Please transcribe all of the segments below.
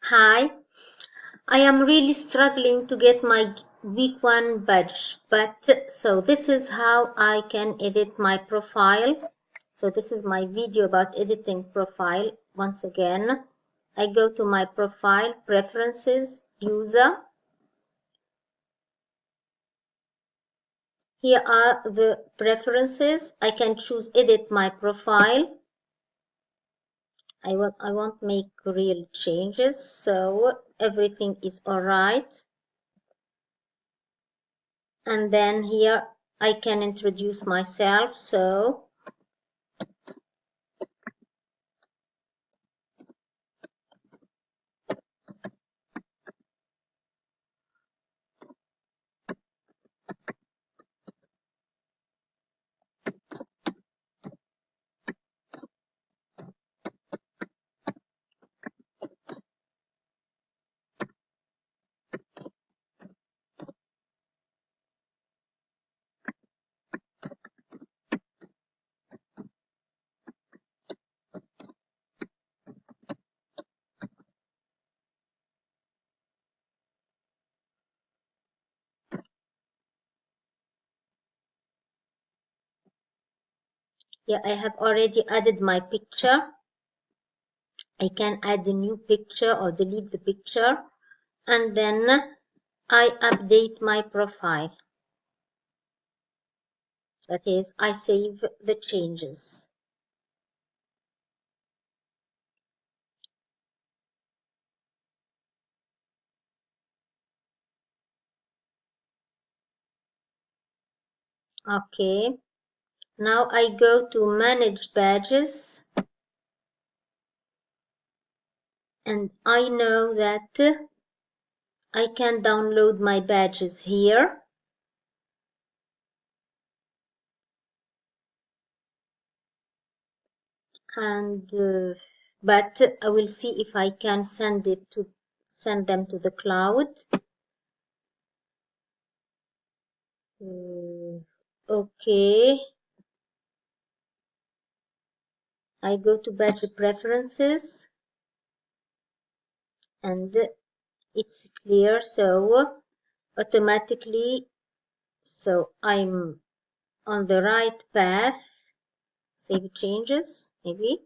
Hi, I am really struggling to get my week 1 badge, so this is how I can edit my profile. So this is my video about editing profile. Once again, I go to my profile, preferences, user. Here are the preferences. I can choose edit my profile. I won't make real changes, so everything is all right. And then here I can introduce myself. So yeah, I have already added my picture. I can add a new picture or delete the picture, and then I update my profile. That is, I save the changes. Okay, now I go to manage badges, and I know that I can download my badges here. And but I will see if I can send them to the cloud. Okay, I go to battery preferences and it's clear, so automatically, so I'm on the right path. Save changes, maybe.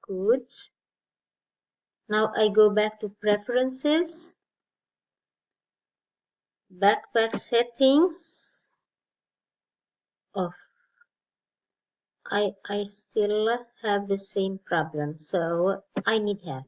Good. Now I go back to preferences, backpack settings, off. I still have the same problem, so I need help.